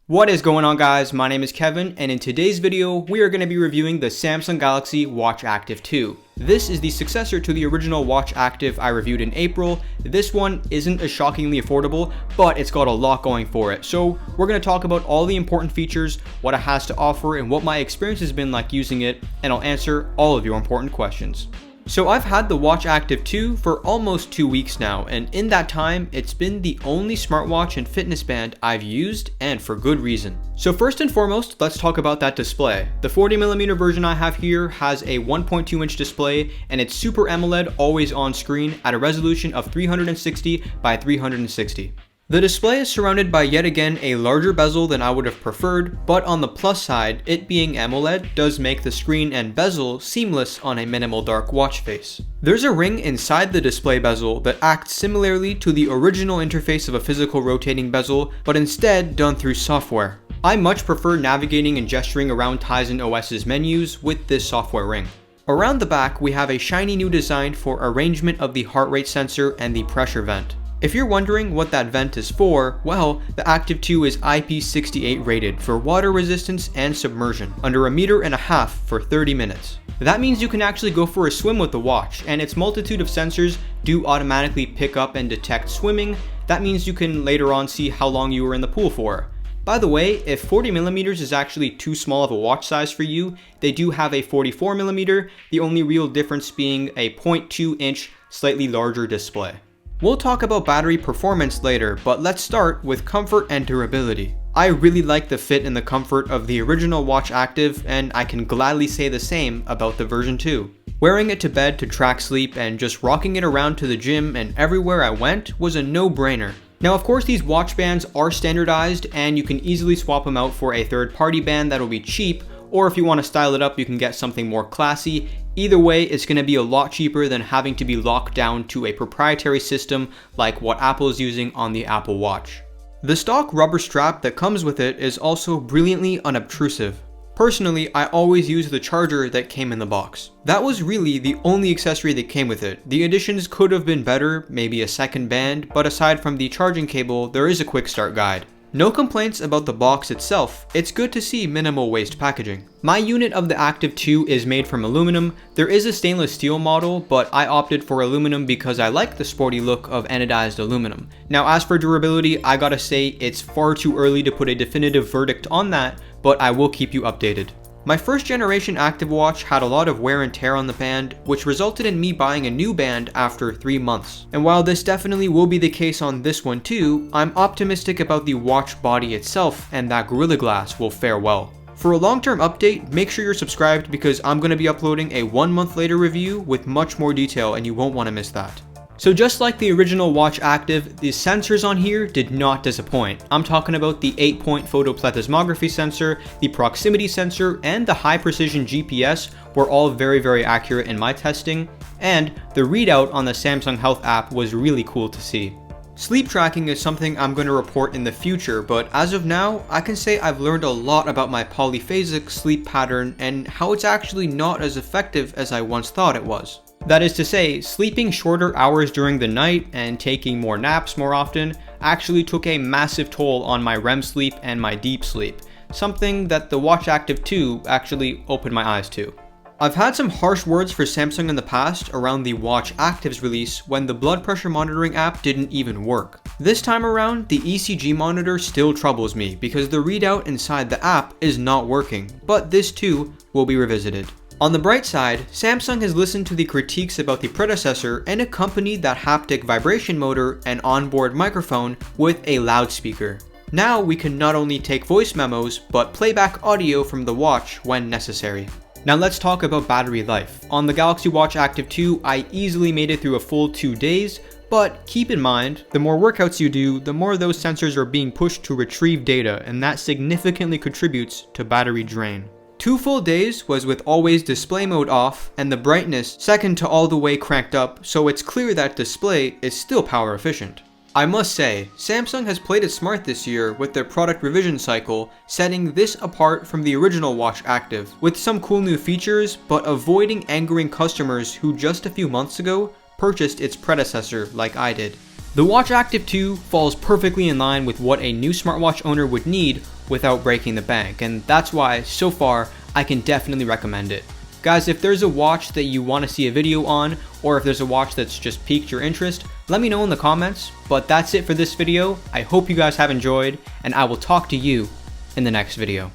What is going on, guys? My name is Kevin, and in today's video we are going to be reviewing the Samsung Galaxy Watch Active 2. This is the successor to the original Watch Active I reviewed in April. This one isn't as shockingly affordable, but it's got a lot going for it. So we're going to talk about all the important features, what it has to offer, and what my experience has been like using it, and I'll answer all of your important questions. So I've had the Watch Active 2 for almost 2 weeks now, and in that time, it's been the only smartwatch and fitness band I've used, and for good reason. So first and foremost, let's talk about that display. The 40mm version I have here has a 1.2-inch display, and it's Super AMOLED always on screen at a resolution of 360 by 360. The display is surrounded by yet again a larger bezel than I would have preferred, but on the plus side, it being AMOLED does make the screen and bezel seamless on a minimal dark watch face. There's a ring inside the display bezel that acts similarly to the original interface of a physical rotating bezel, but instead done through software. I much prefer navigating and gesturing around Tizen OS's menus with this software ring. Around the back, we have a shiny new design for arrangement of the heart rate sensor and the pressure vent. If you're wondering what that vent is for, well, the Active 2 is IP68 rated for water resistance and submersion, under 1.5 meters for 30 minutes. That means you can actually go for a swim with the watch, and its multitude of sensors do automatically pick up and detect swimming. That means you can later on see how long you were in the pool for. By the way, if 40mm is actually too small of a watch size for you, they do have a 44mm, the only real difference being a 0.2-inch, slightly larger display. We'll talk about battery performance later, but let's start with comfort and durability. I really like the fit and the comfort of the original Watch Active, and I can gladly say the same about the version 2. Wearing it to bed to track sleep and just rocking it around to the gym and everywhere I went was a no-brainer. Now, of course, these watch bands are standardized and you can easily swap them out for a third-party band that'll be cheap, or if you want to style it up, you can get something more classy. Either way, it's going to be a lot cheaper than having to be locked down to a proprietary system like what Apple is using on the Apple Watch. The stock rubber strap that comes with it is also brilliantly unobtrusive. Personally, I always use the charger that came in the box. That was really the only accessory that came with it. The additions could have been better, maybe a second band, but aside from the charging cable, there is a quick start guide. No complaints about the box itself, it's good to see minimal waste packaging. My unit of the Active 2 is made from aluminum. There is a stainless steel model, but I opted for aluminum because I like the sporty look of anodized aluminum. Now, as for durability, I gotta say it's far too early to put a definitive verdict on that, but I will keep you updated. My first generation Active Watch had a lot of wear and tear on the band, which resulted in me buying a new band after 3 months. And while this definitely will be the case on this one too, I'm optimistic about the watch body itself and that Gorilla Glass will fare well. For a long-term update, make sure you're subscribed because I'm going to be uploading a 1 month later review with much more detail and you won't want to miss that. So just like the original Watch Active, the sensors on here did not disappoint. I'm talking about the 8-point photoplethysmography sensor, the proximity sensor, and the high precision GPS were all very accurate in my testing, and the readout on the Samsung Health app was really cool to see. Sleep tracking is something I'm going to report in the future, but as of now, I can say I've learned a lot about my polyphasic sleep pattern and how it's actually not as effective as I once thought it was. That is to say, sleeping shorter hours during the night and taking more naps more often actually took a massive toll on my REM sleep and my deep sleep, something that the Watch Active 2 actually opened my eyes to. I've had some harsh words for Samsung in the past around the Watch Active's release when the blood pressure monitoring app didn't even work. This time around, the ECG monitor still troubles me because the readout inside the app is not working, but this too will be revisited. On the bright side, Samsung has listened to the critiques about the predecessor and accompanied that haptic vibration motor and onboard microphone with a loudspeaker. Now we can not only take voice memos, but play back audio from the watch when necessary. Now let's talk about battery life. On the Galaxy Watch Active 2, I easily made it through a full 2 days, but keep in mind, the more workouts you do, the more those sensors are being pushed to retrieve data, and that significantly contributes to battery drain. 2 full days was with always display mode off and the brightness second to all the way cranked up, so it's clear that display is still power efficient. I must say, Samsung has played it smart this year with their product revision cycle, setting this apart from the original Watch Active, with some cool new features, but avoiding angering customers who just a few months ago purchased its predecessor like I did. The Watch Active 2 falls perfectly in line with what a new smartwatch owner would need, without breaking the bank, and that's why, so far, I can definitely recommend it. Guys, if there's a watch that you want to see a video on, or if there's a watch that's just piqued your interest, let me know in the comments. But that's it for this video. I hope you guys have enjoyed, and I will talk to you in the next video.